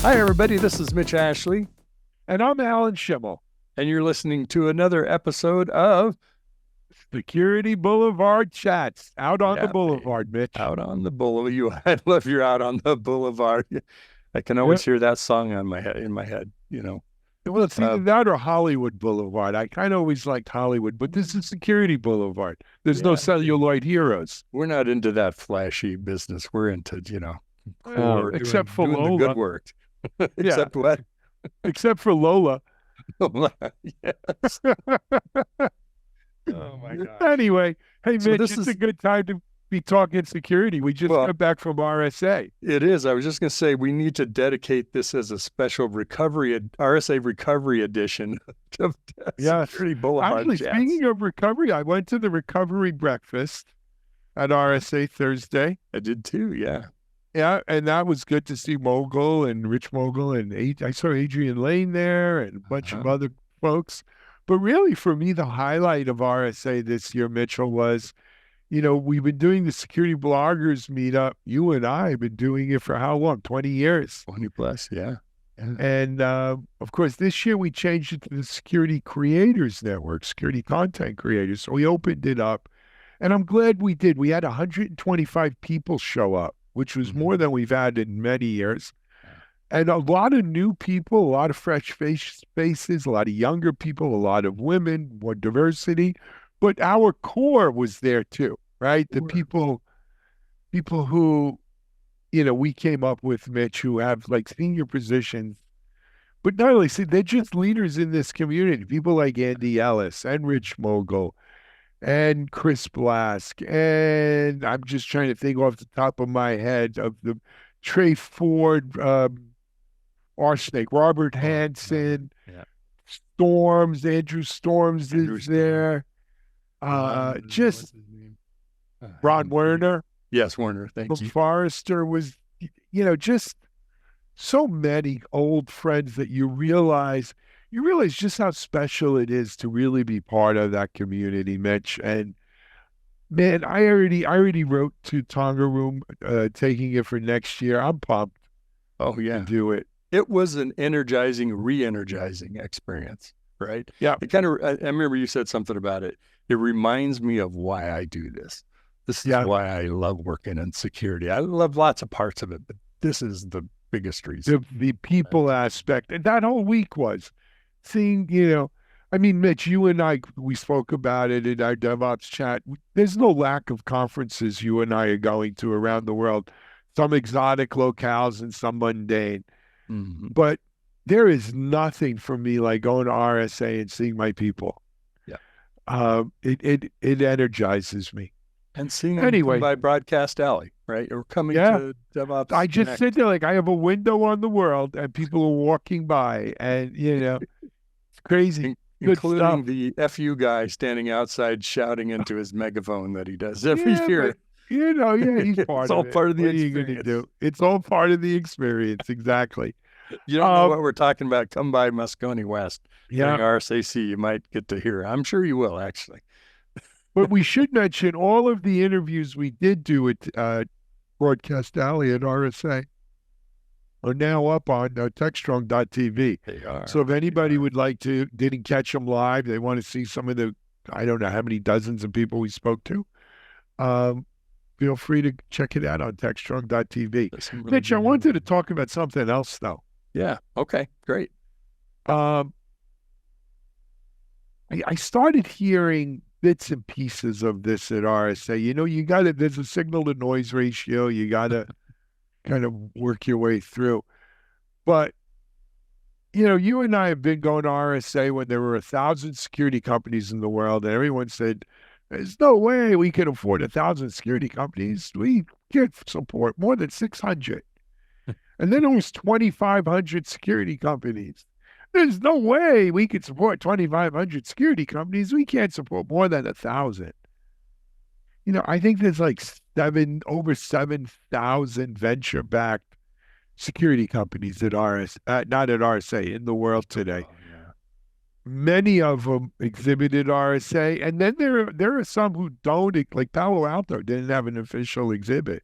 Hi, everybody. This is Mitch Ashley, And I'm Alan Schimmel. and you're listening to another episode of Security Boulevard Chats. Out on the Baby, boulevard, Mitch. Out on the Boulevard. I love you're out on the Boulevard. I can always Yep. hear that song on my head, in my head. You know, Well, it's uh, either that or Hollywood Boulevard. I kind of always liked Hollywood, but this is Security Boulevard. There's no yeah, celluloid heroes. we're not into that flashy business. We're into, core, Except for doing the good Lola. work. Yeah, Except what? except for Lola. Yes. Oh my gosh. Anyway, hey, So Mitch, this it's is a good time to be talking security. We just well, got back from RSA. it is. I was just going to say we need to dedicate this as a special RSA recovery edition of Yes. Security Boulevard Actually, Chats. speaking of recovery, I went to the recovery breakfast at RSA Thursday. I did too. Yeah. Yeah, and that was good to see Mogul and Rich Mogul and I saw Adrian Lane there and a bunch of Uh-huh. other folks. But really, for me, the highlight of RSA this year, Mitchell, was, we've been doing the security bloggers meetup. You and I have been doing it for how long? 20 years. 20 plus. Yeah. Yeah. And of course, this year we changed it to the Security Creators Network, Security Content Creators. So we opened it up. And I'm glad we did. We had 125 people show up, which was more than we've had in many years. And a lot of new people, a lot of fresh faces, a lot of younger people, a lot of women, more diversity. But our core was there too, right? The Sure. people who, we came up with, Mitch, who have like senior positions. But not only, see, they're just leaders in this community. People like Andy Ellis and Rich Mogul and Chris Blask. And I'm just trying to think off the top of my head of the Trey Ford, Arsenic, Robert Hansen, Yeah. Storms, Andrew Storms Andrew is Storm. there. What's Just his name? Ron Werner, Yes, Werner. Thank from you. Forrester was, just so many old friends that you realize just how special it is to really be part of that community, Mitch. And man, I already wrote to Tonga Room, taking it for next year. I'm pumped Oh, to yeah. do it. It was an energizing, re-energizing experience, right? Yeah, I remember you said something about it. It reminds me of why I do this. This is yeah. why I love working in security. I love lots of parts of it, but this is the biggest reason. The people aspect, and that whole week was seeing, I mean, Mitch, you and I, we spoke about it in our DevOps chat. There's no lack of conferences you and I are going to around the world, some exotic locales and some mundane. Mhm. But there is nothing for me like going to RSA and seeing my people. Yeah. It energizes me. And seeing them come Anyway, by Broadcast Alley, right? Or coming yeah, to DevOps I just Connect, sit there like I have a window on the world and people are walking by and, it's crazy. Good stuff. including the FU guy standing outside shouting into his megaphone that he does every Yeah, year. but yeah, he's It's part all of it. part of the What are you going to experience. do? It's all part of the experience. Exactly. You don't know Um, what we're talking about. Come by Moscone West during yeah, RSAC. You might get to hear. I'm sure you will, actually. but we should mention all of the interviews we did do at Broadcast Alley at RSA are now up on techstrong.tv. They are. So if They anybody are. would like to, didn't catch them live, they want to see some of the, I don't know how many dozens of people we spoke to, um, feel free to check it out on techstrong.tv. There's some really Mitch, I good wanted to interviews. talk about something else, though. Yeah. Okay. Great. Um, I started hearing bits and pieces of this at RSA. There's a signal to noise ratio. You got to kind of work your way through. But, you and I have been going to RSA when there were 1,000 security companies in the world, and everyone said, there's no way we can afford 1,000 security companies. We can't support more than 600. And then it was 2,500 security companies. There's no way we could support 2,500 security companies. We can't support more than 1,000. I think there's like over 7,000 venture-backed security companies at not at RSA, in the world today. Oh, yeah. Many of them exhibited RSA, and then there are some who don't, like Palo Alto didn't have an official exhibit.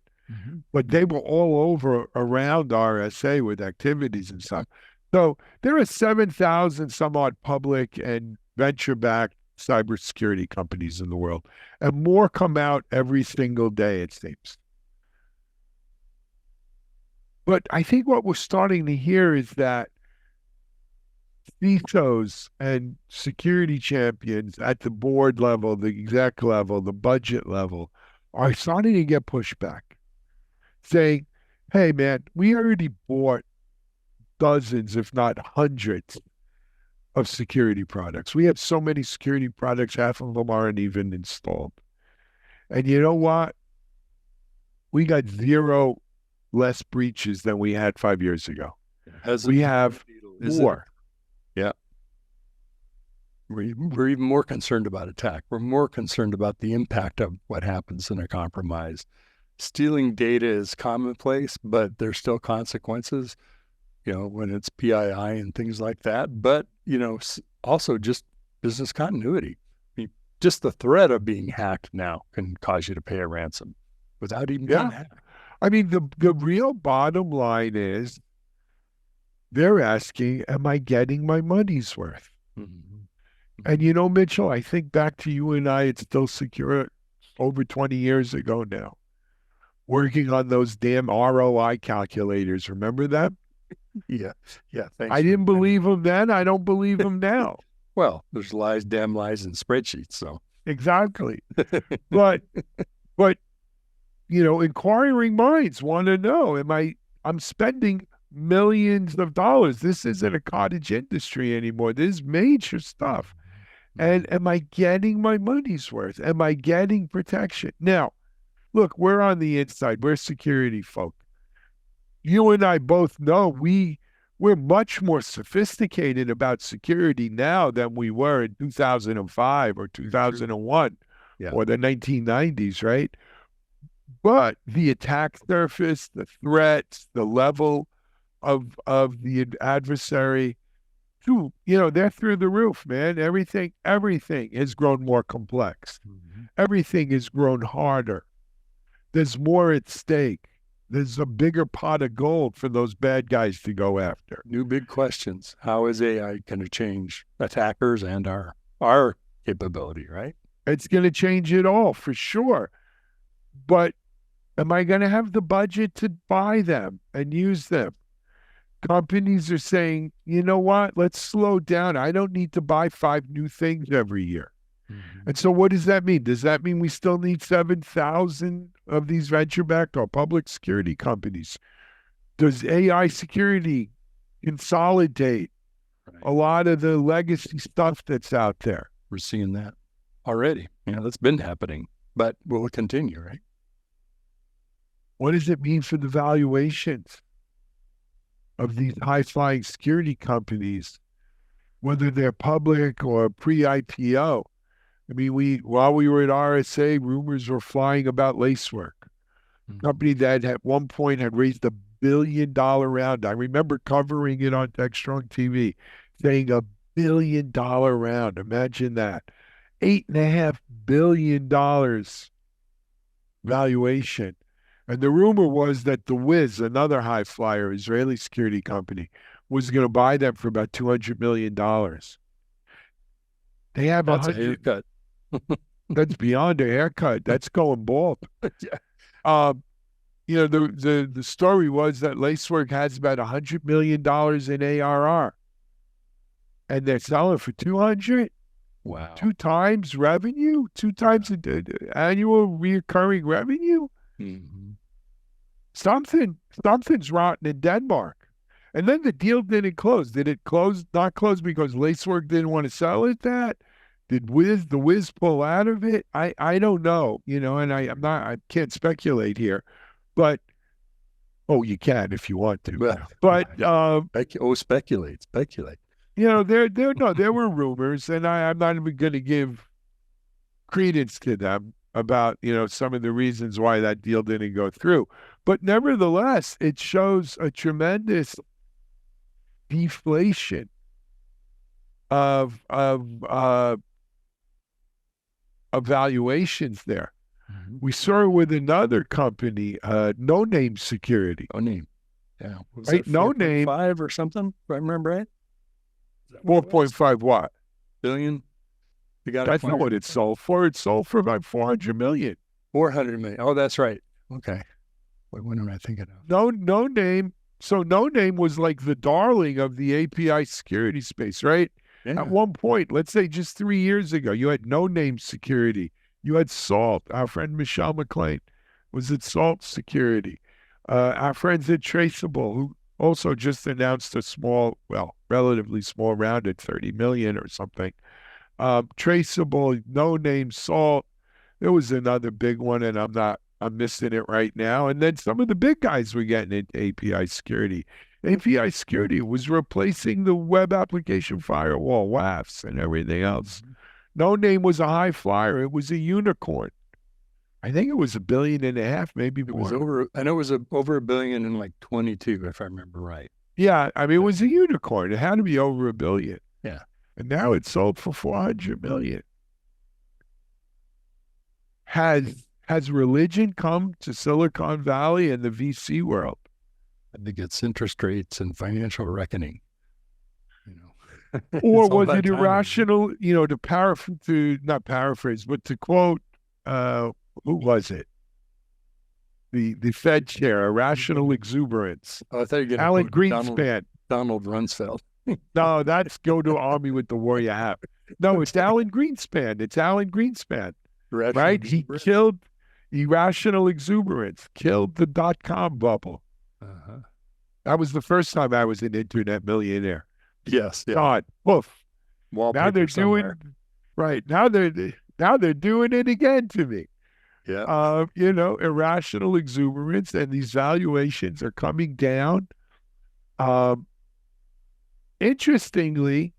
but they were all over around RSA with activities and stuff. So there are 7,000 some odd public and venture-backed cybersecurity companies in the world, and more come out every single day, it seems. But I think what we're starting to hear is that CISOs and security champions at the board level, the exec level, the budget level, are starting to get pushback, saying, hey, man, we already bought dozens, if not hundreds, of security products. We have so many security products, half of them aren't even installed. And you know what? We got zero less breaches than we had 5 years ago. We have more. Yeah. We're even more concerned about attack. We're more concerned about the impact of what happens in a compromise. Stealing data is commonplace, but there's still consequences, when it's PII and things like that. But, also just business continuity. I mean, just the threat of being hacked now can cause you to pay a ransom without even being hacked. I mean, the real bottom line is they're asking, am I getting my money's worth? And Mitchell, I think back to you and I, it's still secure over 20 years ago now, working on those damn ROI calculators. Remember that? Yeah. Thanks. I didn't believe them then. I don't believe them now. Well, there's damn lies in spreadsheets. So exactly. But inquiring minds want to know, I'm spending millions of dollars. This isn't a cottage industry anymore. This is major stuff. And am I getting my money's worth? Am I getting protection? Now, look, we're on the inside. We're security folk. You and I both know we're much more sophisticated about security now than we were in 2005 or 2001 or the 1990s, right? But the attack surface, the threats, the level of the adversary, they're through the roof, man. Everything has grown more complex. Everything has grown harder. There's more at stake. There's a bigger pot of gold for those bad guys to go after. New big questions. How is AI going to change attackers and our capability, right? It's going to change it all for sure. But am I going to have the budget to buy them and use them? Companies are saying, you know what? Let's slow down. I don't need to buy 5 new things every year. And so what does that mean? Does that mean we still need 7,000 of these venture-backed or public security companies? Does AI security consolidate a lot of the legacy stuff that's out there? We're seeing that already. That's been happening, but will it continue, right? What does it mean for the valuations of these high-flying security companies, whether they're public or pre-IPO? I mean, while we were at RSA, rumors were flying about Lacework, a company that at one point had raised $1 billion round. I remember covering it on TechStrong TV, saying $1 billion round. Imagine that. $8.5 billion valuation. And the rumor was that the Wiz, another high flyer, Israeli security company, was going to buy them for about $200 million. They have That's a haircut. That's beyond a haircut. That's going bald. The story was that Lacework has about $100 million in ARR, and they're selling for 200. Wow. 2 times revenue, 2 times annual recurring revenue. Something's rotten in Denmark. And then the deal didn't close. Did it not close because Lacework didn't want to sell it that? Did the Wiz pull out of it? I don't know, and I can't speculate here, but you can if you want to. But speculate. There were rumors, and I'm not even going to give credence to them about some of the reasons why that deal didn't go through. But nevertheless, it shows a tremendous deflation of valuations there. We saw it with another company, No Name Security. No Name. Yeah. Was Right? it No Name. 4.5 or something, if I remember right? 4.5 what? Billion? You got That's not what it sold for. It sold for about 400 million. 400 million. Oh, that's right. Okay. What am I thinking of? No Name. So No Name was like the darling of the API security space, right? Yeah. At one point, let's say just 3 years ago, you had No Name Security. You had Salt. Our friend Michelle McLean was at Salt Security. Our friends at Traceable, who also just announced a small, well, relatively small round at 30 million or something. Traceable, No Name, Salt. There was another big one, and I'm missing it right now. And then some of the big guys were getting into API security. API security was replacing the web application firewall, WAFs, and everything else. No Name was a high flyer. It was a unicorn. I think it was $1.5 billion, maybe more. It was over. I know it was over $1 billion in like 22, if I remember right. Yeah, I mean, it was a unicorn. It had to be over $1 billion. Yeah, and now it's sold for 400 million. Has religion come to Silicon Valley and the VC world? I think it's interest rates and financial reckoning. Or was it irrational? Not paraphrase, but to quote, who was it? The Fed chair, irrational exuberance. Oh, I thought you were Alan Greenspan. Donald Rumsfeld. No, that's go to army with the warrior hat. No, it's Alan Greenspan. It's Alan Greenspan. Right? He killed irrational exuberance, killed the dot-com bubble. Uh-huh. That was the first time I was an internet millionaire. Yes. Yeah. God, poof. Now they're doing right. Now they're doing it again to me. Yeah. Irrational exuberance, and these valuations are coming down. Interestingly,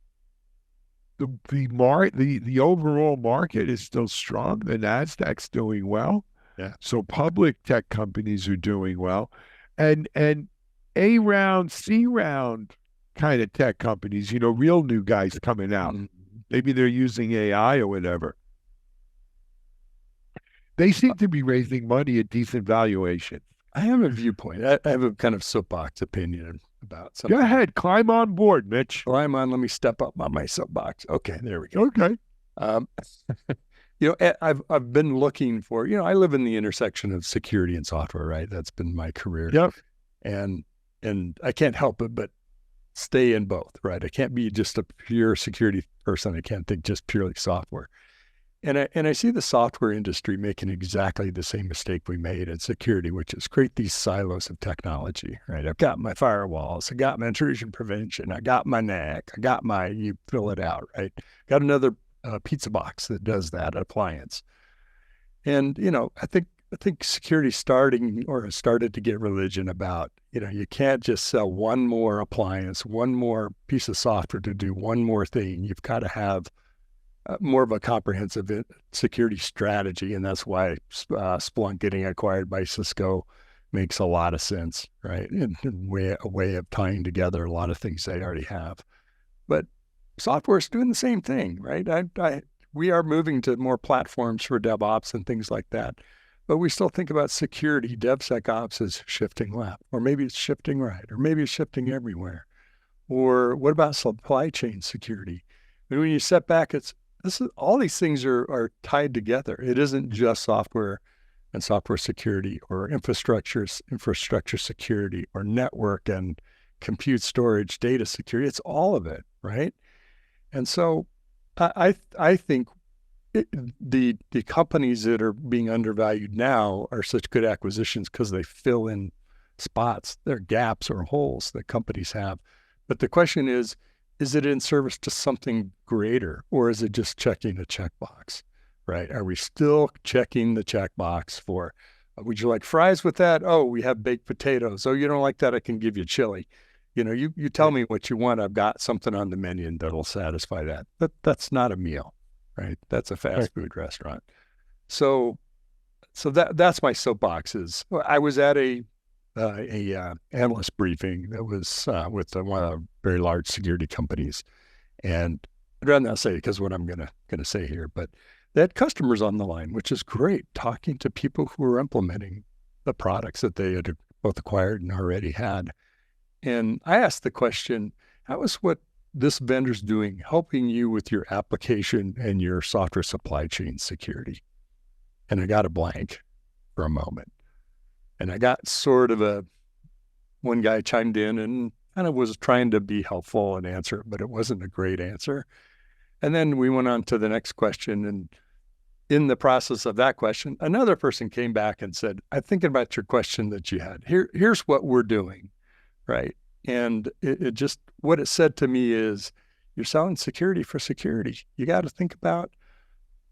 the overall market is still strong. The Nasdaq's doing well. Yeah. So public tech companies are doing well, and A round, C round kind of tech companies, real new guys coming out. Mm-hmm. Maybe they're using AI or whatever. They seem to be raising money at decent valuation. I have a viewpoint. I have a kind of soapbox opinion about something. Go ahead. Climb on board, Mitch. Climb on. Let me step up on my soapbox. Okay, there we go. Okay. I've been looking for, I live in the intersection of security and software, right? That's been my career. Yep. And I can't help it but stay in both, right? I can't be just a pure security person. I can't think just purely software. And I see the software industry making exactly the same mistake we made in security, which is create these silos of technology, right? I've got my firewalls, I got my intrusion prevention, I got my NAC, I got you fill it out, right? Got another pizza box that does that appliance. And, I think security started to get religion about, you can't just sell one more appliance, one more piece of software to do one more thing. You've got to have more of a comprehensive security strategy. And that's why Splunk getting acquired by Cisco makes a lot of sense, right? And a way of tying together a lot of things they already have. But software is doing the same thing, right? We are moving to more platforms for DevOps and things like that. But we still think about security. DevSecOps is shifting left, or maybe it's shifting right, or maybe it's shifting everywhere. Or what about supply chain security? And when you step back, all these things are tied together. It isn't just software and software security, or infrastructure security, or network and compute storage, data security. It's all of it, right? And so I think the companies that are being undervalued now are such good acquisitions because they fill in spots, there are gaps or holes that companies have. But the question is it in service to something greater, or is it just checking a checkbox, right? Are we still checking the checkbox for, would you like fries with that? Oh, we have baked potatoes. Oh, you don't like that? I can give you chili. You tell me what you want. I've got something on the menu that'll satisfy that. But that's not a meal, right? That's a fast food restaurant. So that's my soapbox. I was at a analyst briefing that was with one of the very large security companies, and I'd rather not say it because what I'm gonna say here, but they had customers on the line, which is great, talking to people who were implementing the products that they had both acquired and already had. And I asked the question, how is what this vendor's doing helping you with your application and your software supply chain security? And I got a blank for a moment. And I got sort of one guy chimed in and kind of was trying to be helpful and answer, but it wasn't a great answer. And then we went on to the next question. And in the process of that question, another person came back and said, I'm thinking about your question that you had. Here's what we're doing, right? And it just, what it said to me is, you're selling security for security. You got to think about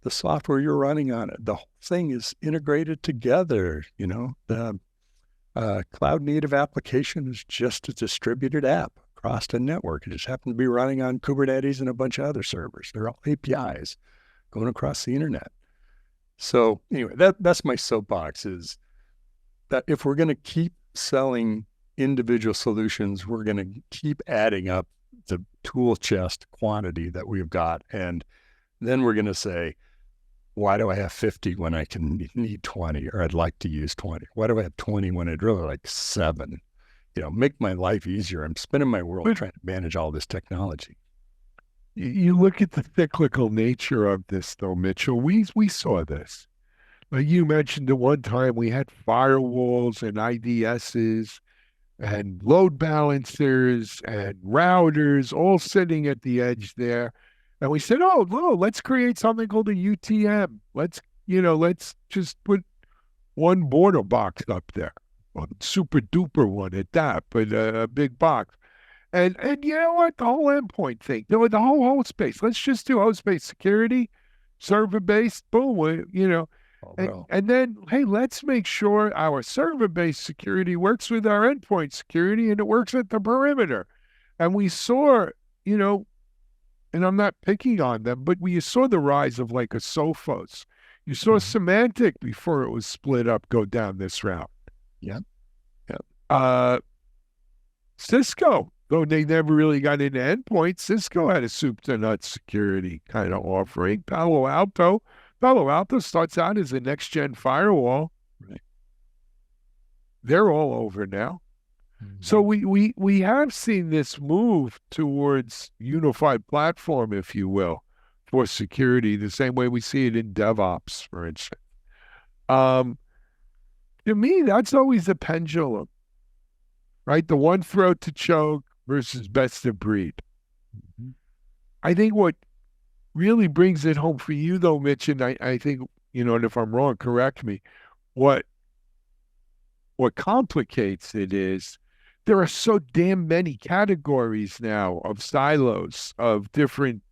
the software you're running on it. The whole thing is integrated together. The cloud native application is just a distributed app across the network. It just happens to be running on Kubernetes and a bunch of other servers. They're all APIs going across the internet. So anyway, that's my soapbox, is that if we're going to keep selling individual solutions, we're going to keep adding up the tool chest quantity that we've got. And then we're going to say, why do I have 50 when I can need 20, or I'd like to use 20? Why do I have 20 when I'd really like 7? Make my life easier. I'm spending my world trying to manage all this technology. You look at the cyclical nature of this, though, Mitchell. We saw this. Like you mentioned, at one time we had firewalls and IDSs and load balancers and routers all sitting at the edge there. And we said, oh, no, let's create something called a UTM. Let's just put one border box up there, a super duper one at that, but a big box. And you know what? The whole endpoint thing, the whole host space. Let's just do host space security, server-based, boom, And then, hey, let's make sure our server-based security works with our endpoint security and it works at the perimeter. And we saw, and I'm not picking on them, but you saw the rise of like a Sophos. You saw Symantec before it was split up go down this route. Yeah. Cisco, though they never really got into endpoint, Cisco had a soup to nuts security kind of offering. Palo Alto starts out as a next-gen firewall. Right. They're all over now. Mm-hmm. So we have seen this move towards unified platform, if you will, for security, the same way we see it in DevOps, for instance. To me, that's always a pendulum, right? The one throat to choke versus best of breed. Mm-hmm. I think what really brings it home for you, though, Mitch, and I think, and if I'm wrong, correct me, what complicates it is there are so damn many categories now of silos of different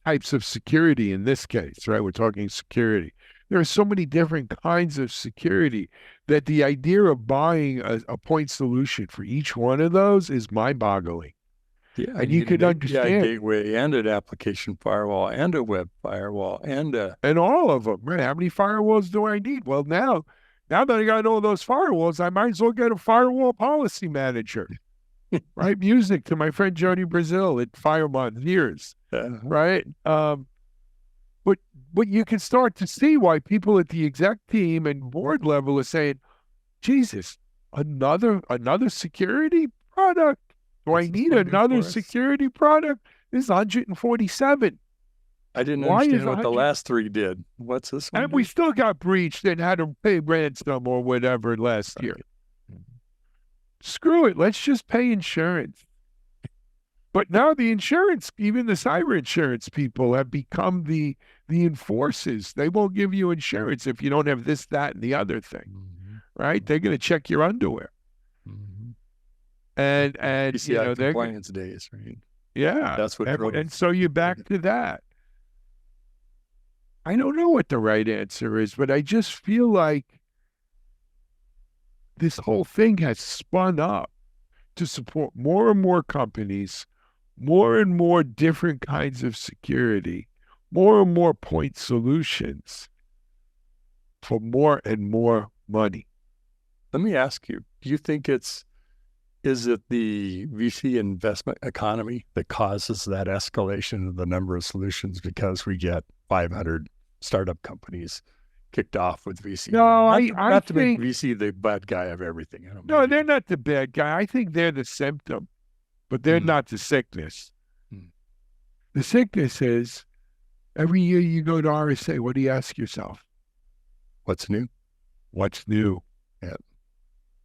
types of security in this case, right? We're talking security. There are so many different kinds of security that the idea of buying a point solution for each one of those is mind-boggling. Yeah, and you could understand a gateway and an application firewall and a web firewall and all of them. Right? How many firewalls do I need? Well, now that I got all those firewalls, I might as well get a firewall policy manager. Right? Music to my friend Jody Brazil at Firemont years. Right? But you can start to see why people at the exec team and board level are saying, Jesus, another security product? Do I need another security product? This is 147. I didn't understand what the last 3 did. What's this one? And we still got breached and had to pay ransom or whatever last year. Screw it. Let's just pay insurance. But now the insurance, even the cyber insurance people have become the enforcers. They won't give you insurance if you don't have this, that, and the other thing, right? They're going to check your underwear. And PCI compliance days, right? Yeah. That's what and so you're back to that. I don't know what the right answer is, but I just feel like this whole thing has spun up to support more and more companies, more and more different kinds of security, more and more point solutions for more and more money. Let me ask you, do you think is it the VC investment economy that causes that escalation of the number of solutions because we get 500 startup companies kicked off with VC. No, not to make VC the bad guy of everything. No, they're not the bad guy. I think they're the symptom, but they're not the sickness. The sickness is every year you go to RSA, what do you ask yourself? What's new? What's new? Yeah.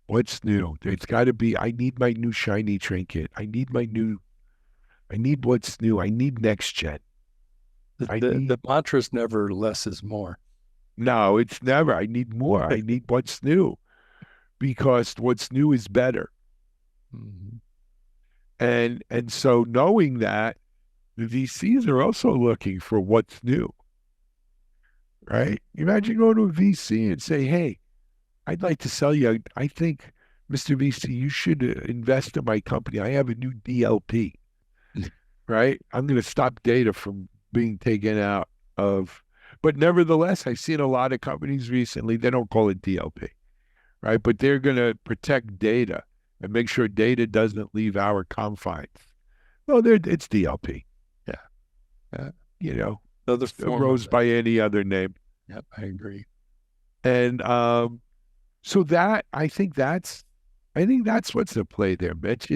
What's new? It's got to be, I need my new shiny trinket. I need what's new. I need next gen. The mantra's never less is more. No, it's never. I need more. I need what's new, because what's new is better. And so knowing that, the VCs are also looking for what's new, right? Imagine going to a VC and say, hey, I'd like to sell you. I think, Mr. VC, you should invest in my company. I have a new DLP, right? I'm going to stop data from being taken out of. But nevertheless, I've seen a lot of companies recently, they don't call it DLP, right? But they're going to protect data and make sure data doesn't leave our confines. Well, it's DLP. Yeah. It rose by any other name. Yep, I agree. And so that, I think that's what's at play there, Mitch.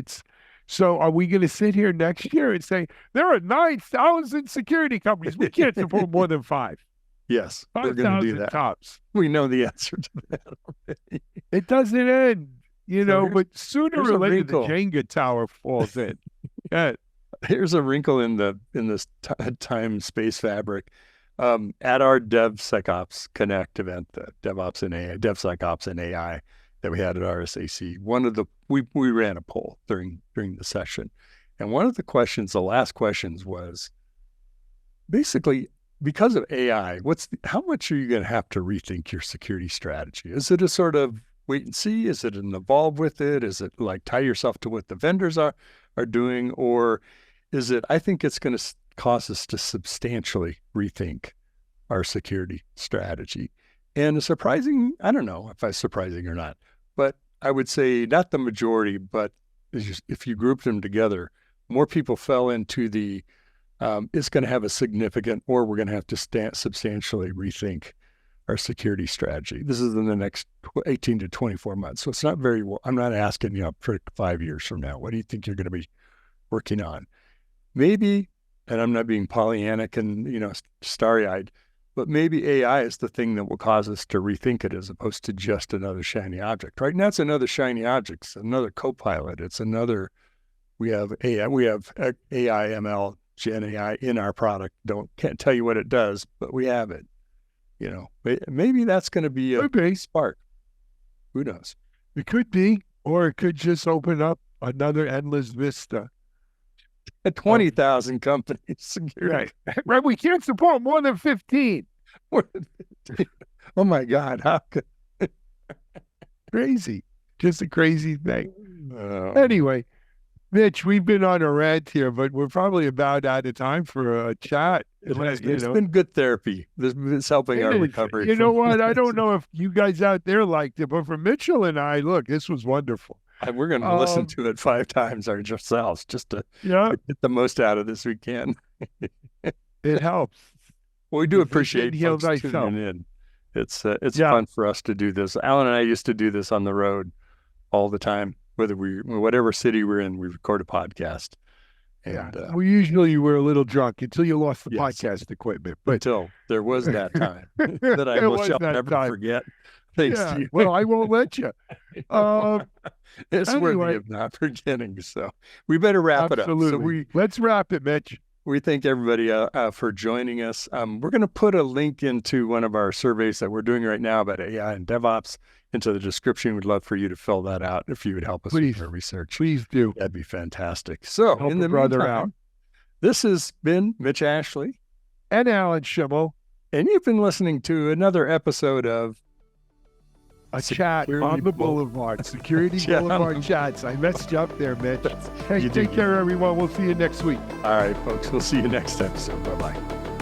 So are we going to sit here next year and say, there are 9,000 security companies. We can't support more than 5. Yes, we're going to do that. Tops. We know the answer to that already. It doesn't end, but sooner or later the Jenga tower falls in. Yeah. Here's a wrinkle in this time space fabric. At our DevSecOps Connect event, the DevSecOps and AI that we had at RSAC, we ran a poll during the session, and one of the last questions was basically, because of AI, how much are you going to have to rethink your security strategy? Is it a sort of wait and see? Is it an evolve with it? Is it like tie yourself to what the vendors are doing? Or is it, I think it's going to cause us to substantially rethink our security strategy. And I don't know if it's surprising or not, but I would say not the majority, but if you group them together, more people fell into the it's going to have a significant, or we're going to have to substantially rethink our security strategy. This is in the next 18 to 24 months. So it's not I'm not asking you for 5 years from now. What do you think you're going to be working on? Maybe, and I'm not being Pollyannic and, starry-eyed, but maybe AI is the thing that will cause us to rethink it as opposed to just another shiny object. Right now, it's another shiny object. It's another co-pilot. We have AI, ML, GenAI in our product. Can't tell you what it does, but we have it. Maybe that's going to be a spark. Who knows? It could be, or it could just open up another endless vista. At 20,000 companies. Right. We can't support more than 15. Oh my God. How could... Crazy. Just a crazy thing. Anyway, Mitch, we've been on a rant here, but we're probably about out of time for a chat. It's been good therapy. It's helping our recovery. You know what? I don't know if you guys out there liked it, but for Mitchell and I, look, this was wonderful. We're going to listen to it 5 times ourselves just to get the most out of this we can. It helps. Well, we do appreciate folks tuning in. It's fun for us to do this. Alan and I used to do this on the road all the time. Whatever city we're in, we record a podcast. And we usually were a little drunk until you lost the podcast equipment. But until there was that time that I shall never forget. Thanks to you. Well, I won't let you. It's worthy of not forgetting. So we better wrap it up. So let's wrap it, Mitch. We thank everybody for joining us. We're going to put a link into one of our surveys that we're doing right now about AI and DevOps into the description. We'd love for you to fill that out if you would help us with our research. Please do. That'd be fantastic. So help in the meantime, this has been Mitch Ashley and Alan Schimmel, and you've been listening to another episode of A Chat on the Boulevard. Security Boulevard Chats. I messed you up there, Mitch. Hey, take care, everyone. We'll see you next week. All right, folks. We'll see you next episode. Bye-bye.